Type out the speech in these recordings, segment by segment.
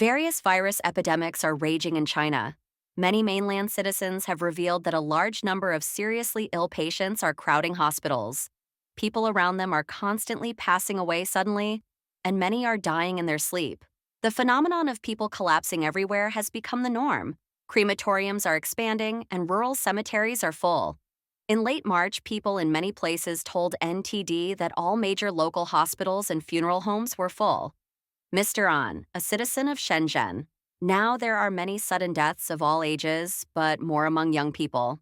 Various virus epidemics are raging in China. Many mainland citizens have revealed that a large number of seriously ill patients are crowding hospitals. People around them are constantly passing away suddenly, and many are dying in their sleep. The phenomenon of people collapsing everywhere has become the norm. Crematoriums are expanding, and rural cemeteries are full. In late March, people in many places told NTD that all major local hospitals and funeral homes were full. Mr. An, a citizen of Shenzhen. Now there are many sudden deaths of all ages, but more among young people.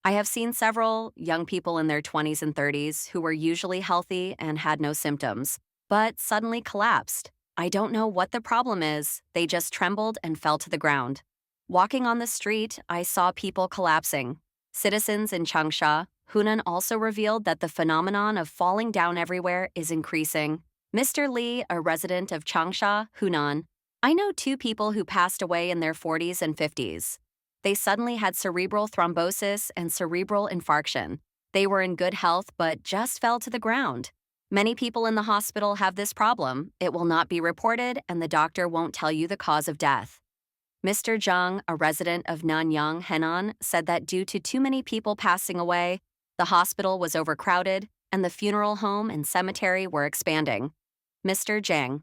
I have seen several young people in their 20s and 30s who were usually healthy and had no symptoms, but suddenly collapsed. I don't know what the problem is, they just trembled and fell to the ground. Walking on the street, I saw people collapsing. Citizens in Changsha, Hunan also revealed that the phenomenon of falling down everywhere is increasing. Mr. Li, a resident of Changsha, Hunan. I know two people who passed away in their 40s and 50s. They suddenly had cerebral thrombosis and cerebral infarction. They were in good health but just fell to the ground. Many people in the hospital have this problem. It will not be reported and the doctor won't tell you the cause of death. Mr. Zhang, a resident of Nanyang, Henan, said that due to too many people passing away, the hospital was overcrowded and the funeral home and cemetery were expanding. Mr. Zhang.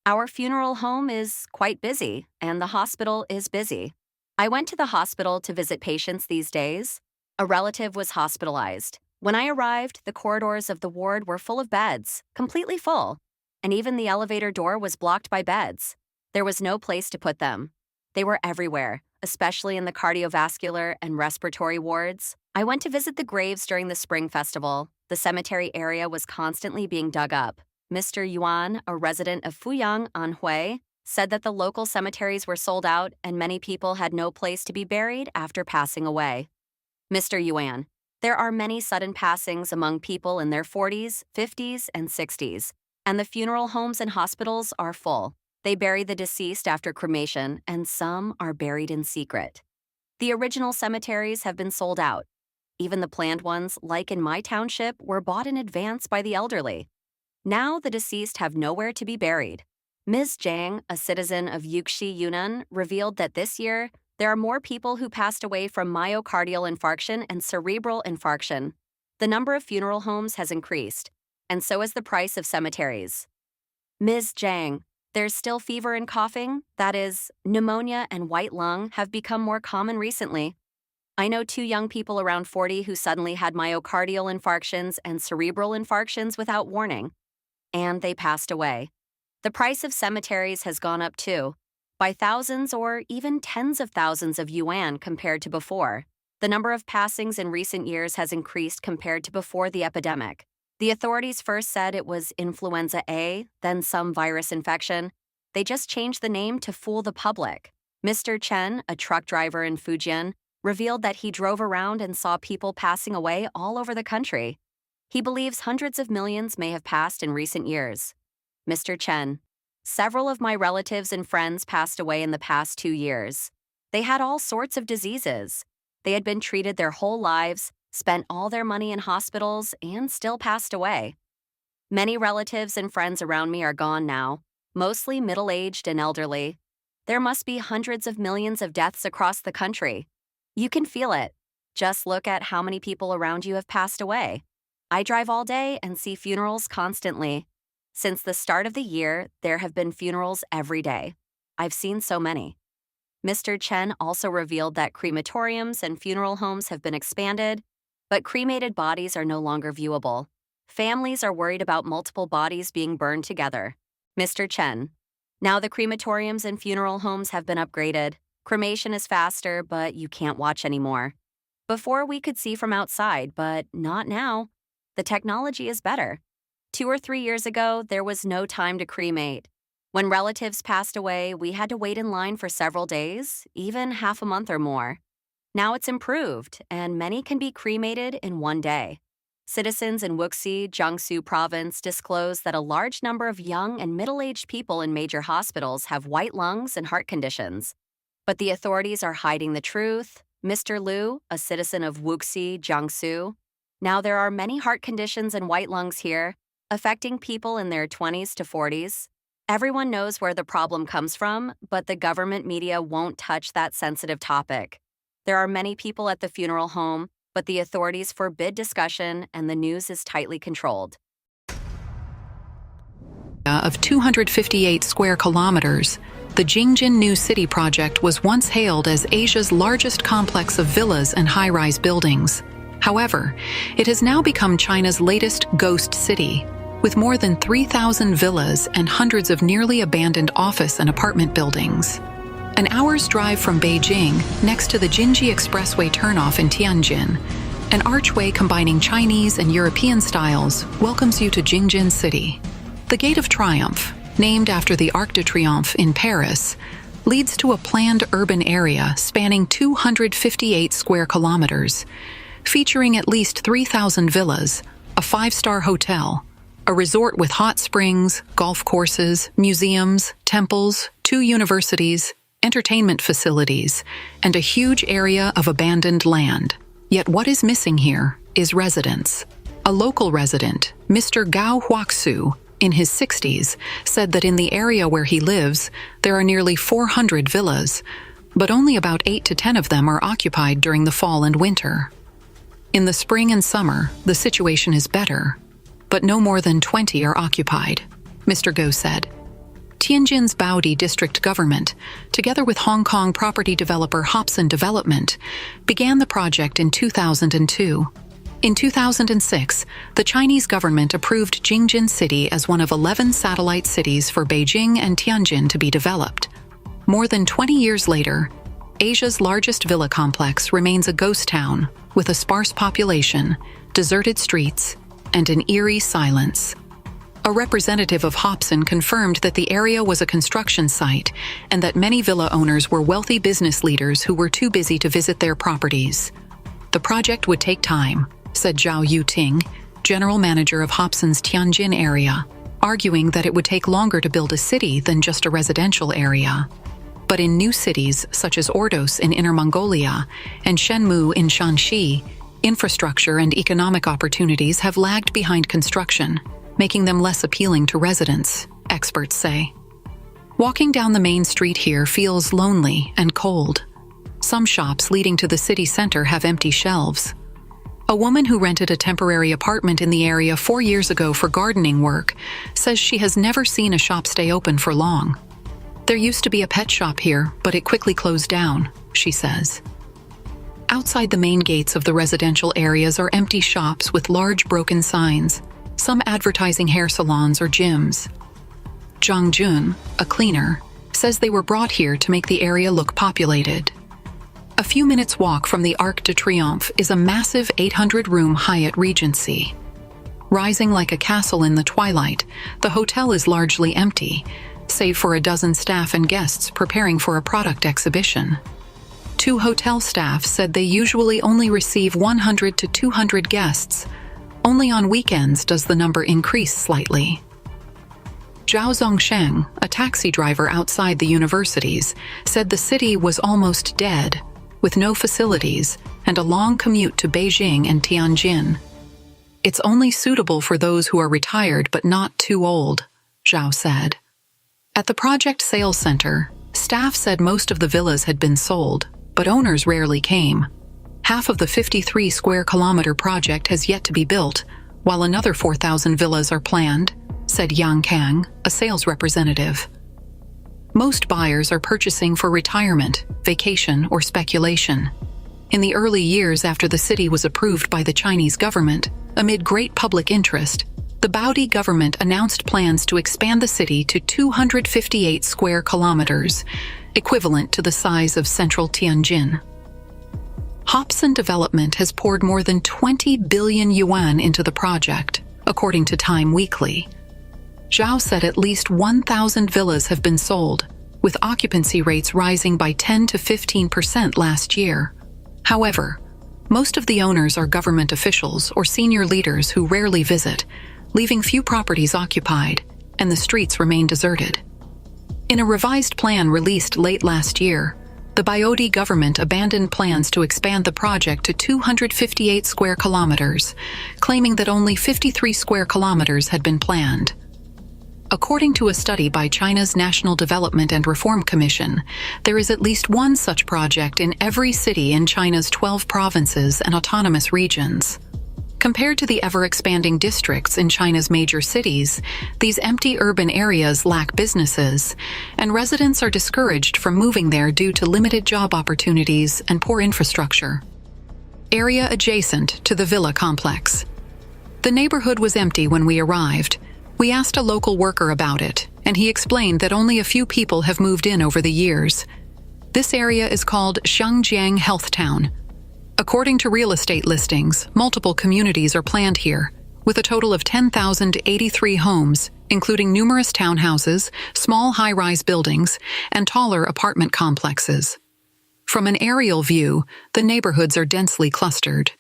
Our funeral home is quite busy, and the hospital is busy. I went to the hospital to visit patients these days. A relative was hospitalized. When I arrived, the corridors of the ward were full of beds, completely full, and even the elevator door was blocked by beds. There was no place to put them. They were everywhere, especially in the cardiovascular and respiratory wards. I went to visit the graves during the Spring Festival. The cemetery area was constantly being dug up. Mr. Yuan, a resident of Fuyang, Anhui, said that the local cemeteries were sold out and many people had no place to be buried after passing away. Mr. Yuan, there are many sudden passings among people in their 40s, 50s, and 60s, and the funeral homes and hospitals are full. They bury the deceased after cremation, and some are buried in secret. The original cemeteries have been sold out. Even the planned ones, like in my township, were bought in advance by the elderly. Now the deceased have nowhere to be buried. Ms. Zhang, a citizen of Yuxi, Yunnan, revealed that this year, there are more people who passed away from myocardial infarction and cerebral infarction. The number of funeral homes has increased, and so has the price of cemeteries. Ms. Zhang, there's still fever and coughing, that is, pneumonia and white lung have become more common recently. I know two young people around 40 who suddenly had myocardial infarctions and cerebral infarctions without warning, and they passed away. The price of cemeteries has gone up too, by thousands or even tens of thousands of yuan compared to before. The number of passings in recent years has increased compared to before the epidemic. The authorities first said it was influenza A, then some virus infection. They just changed the name to fool the public. Mr. Chen, a truck driver in Fujian, revealed that he drove around and saw people passing away all over the country. He believes hundreds of millions may have passed in recent years. Mr. Chen. Several of my relatives and friends passed away in the past 2 years. They had all sorts of diseases. They had been treated their whole lives, spent all their money in hospitals, and still passed away. Many relatives and friends around me are gone now, mostly middle-aged and elderly. There must be hundreds of millions of deaths across the country. You can feel it. Just look at how many people around you have passed away. I drive all day and see funerals constantly. Since the start of the year, there have been funerals every day. I've seen so many. Mr. Chen also revealed that crematoriums and funeral homes have been expanded, but cremated bodies are no longer viewable. Families are worried about multiple bodies being burned together. Mr. Chen. Now the crematoriums and funeral homes have been upgraded. Cremation is faster, but you can't watch anymore. Before we could see from outside, but not now. The technology is better. 2 or 3 years ago, there was no time to cremate. When relatives passed away, we had to wait in line for several days, even half a month or more. Now it's improved, and many can be cremated in 1 day. Citizens in Wuxi, Jiangsu province disclosed that a large number of young and middle-aged people in major hospitals have white lungs and heart conditions. But the authorities are hiding the truth. Mr. Liu, a citizen of Wuxi, Jiangsu. Now there are many heart conditions and white lungs here, affecting people in their 20s to 40s. Everyone knows where the problem comes from, but the government media won't touch that sensitive topic. There are many people at the funeral home, but the authorities forbid discussion and the news is tightly controlled. Of 258 square kilometers, the Jingjin New City project was once hailed as Asia's largest complex of villas and high-rise buildings. However, it has now become China's latest ghost city, with more than 3,000 villas and hundreds of nearly abandoned office and apartment buildings. An hour's drive from Beijing, next to the Jinji Expressway turnoff in Tianjin, an archway combining Chinese and European styles welcomes you to Jingjin City. The Gate of Triumph, named after the Arc de Triomphe in Paris, leads to a planned urban area spanning 258 square kilometers, featuring at least 3,000 villas, a five-star hotel, a resort with hot springs, golf courses, museums, temples, 2 universities, entertainment facilities, and a huge area of abandoned land. Yet what is missing here is residents. A local resident, Mr. Gao Huaxu, in his 60s, said that in the area where he lives, there are nearly 400 villas, but only about 8 to 10 of them are occupied during the fall and winter. In the spring and summer, the situation is better, but no more than 20 are occupied, Mr. Go said. Tianjin's Baodi district government, together with Hong Kong property developer Hobson Development, began the project in 2002. In 2006, the Chinese government approved Jingjin City as one of 11 satellite cities for Beijing and Tianjin to be developed. More than 20 years later, Asia's largest villa complex remains a ghost town with a sparse population, deserted streets, and an eerie silence. A representative of Hobson confirmed that the area was a construction site and that many villa owners were wealthy business leaders who were too busy to visit their properties. The project would take time, said Zhao Yuting, general manager of Hobson's Tianjin area, arguing that it would take longer to build a city than just a residential area. But in new cities such as Ordos in Inner Mongolia and Shenmu in Shanxi, infrastructure and economic opportunities have lagged behind construction, making them less appealing to residents, experts say. Walking down the main street here feels lonely and cold. Some shops leading to the city center have empty shelves. A woman who rented a temporary apartment in the area 4 years ago for gardening work says she has never seen a shop stay open for long. There used to be a pet shop here, but it quickly closed down, she says. Outside the main gates of the residential areas are empty shops with large broken signs, some advertising hair salons or gyms. Zhang Jun, a cleaner, says they were brought here to make the area look populated. A few minutes' walk from the Arc de Triomphe is a massive 800-room Hyatt Regency. Rising like a castle in the twilight, the hotel is largely empty, save for a dozen staff and guests preparing for a product exhibition. 2 hotel staff said they usually only receive 100 to 200 guests. Only on weekends does the number increase slightly. Zhao Zongsheng, a taxi driver outside the universities, said the city was almost dead, with no facilities and a long commute to Beijing and Tianjin. It's only suitable for those who are retired but not too old, Zhao said. At the project sales center, staff said most of the villas had been sold, but owners rarely came. Half of the 53 square kilometer project has yet to be built, while another 4,000 villas are planned, said Yang Kang, a sales representative. Most buyers are purchasing for retirement, vacation, or speculation. In the early years after the city was approved by the Chinese government, amid great public interest, the Baodi government announced plans to expand the city to 258 square kilometers, equivalent to the size of central Tianjin. Hobson Development has poured more than 20 billion yuan into the project, according to Time Weekly. Zhao said at least 1,000 villas have been sold, with occupancy rates rising by 10 to 15% last year. However, most of the owners are government officials or senior leaders who rarely visit, leaving few properties occupied, and the streets remain deserted. In a revised plan released late last year, the Baodi government abandoned plans to expand the project to 258 square kilometers, claiming that only 53 square kilometers had been planned. According to a study by China's National Development and Reform Commission, there is at least one such project in every city in China's 12 provinces and autonomous regions. Compared to the ever-expanding districts in China's major cities, these empty urban areas lack businesses, and residents are discouraged from moving there due to limited job opportunities and poor infrastructure. Area adjacent to the villa complex. The neighborhood was empty when we arrived. We asked a local worker about it, and he explained that only a few people have moved in over the years. This area is called Xi'an Health Town. According to real estate listings, multiple communities are planned here, with a total of 10,083 homes, including numerous townhouses, small high-rise buildings, and taller apartment complexes. From an aerial view, the neighborhoods are densely clustered.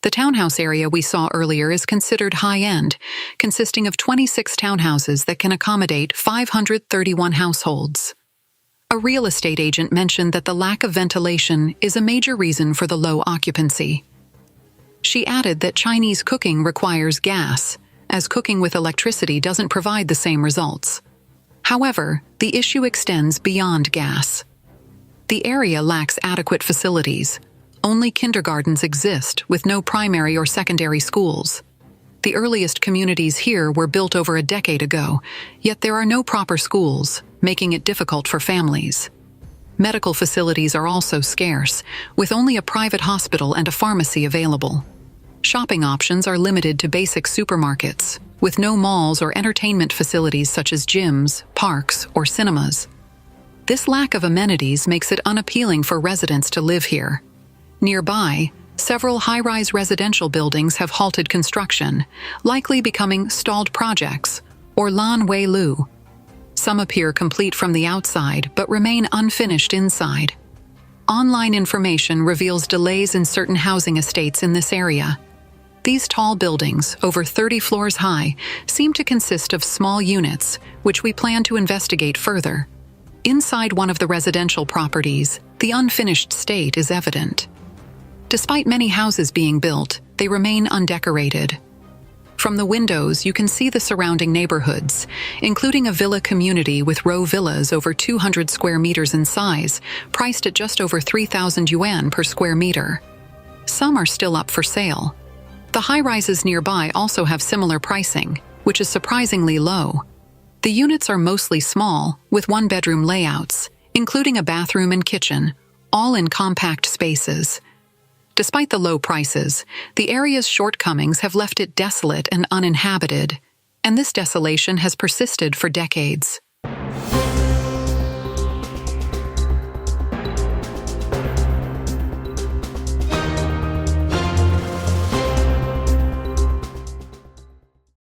The townhouse area we saw earlier is considered high-end, consisting of 26 townhouses that can accommodate 531 households. A real estate agent mentioned that the lack of ventilation is a major reason for the low occupancy. She added that Chinese cooking requires gas, as cooking with electricity doesn't provide the same results. However, the issue extends beyond gas. The area lacks adequate facilities. Only kindergartens exist, with no primary or secondary schools. The earliest communities here were built over a decade ago, yet there are no proper schools, making it difficult for families. Medical facilities are also scarce, with only a private hospital and a pharmacy available. Shopping options are limited to basic supermarkets, with no malls or entertainment facilities such as gyms, parks, or cinemas. This lack of amenities makes it unappealing for residents to live here. Nearby, several high-rise residential buildings have halted construction, likely becoming stalled projects, or Lan Wei Lu. Some appear complete from the outside but remain unfinished inside. Online information reveals delays in certain housing estates in this area. These tall buildings, over 30 floors high, seem to consist of small units, which we plan to investigate further. Inside one of the residential properties, the unfinished state is evident. Despite many houses being built, they remain undecorated. From the windows, you can see the surrounding neighborhoods, including a villa community with row villas over 200 square meters in size, priced at just over 3,000 yuan per square meter. Some are still up for sale. The high-rises nearby also have similar pricing, which is surprisingly low. The units are mostly small, with one-bedroom layouts, including a bathroom and kitchen, all in compact spaces. Despite the low prices, the area's shortcomings have left it desolate and uninhabited, and this desolation has persisted for decades.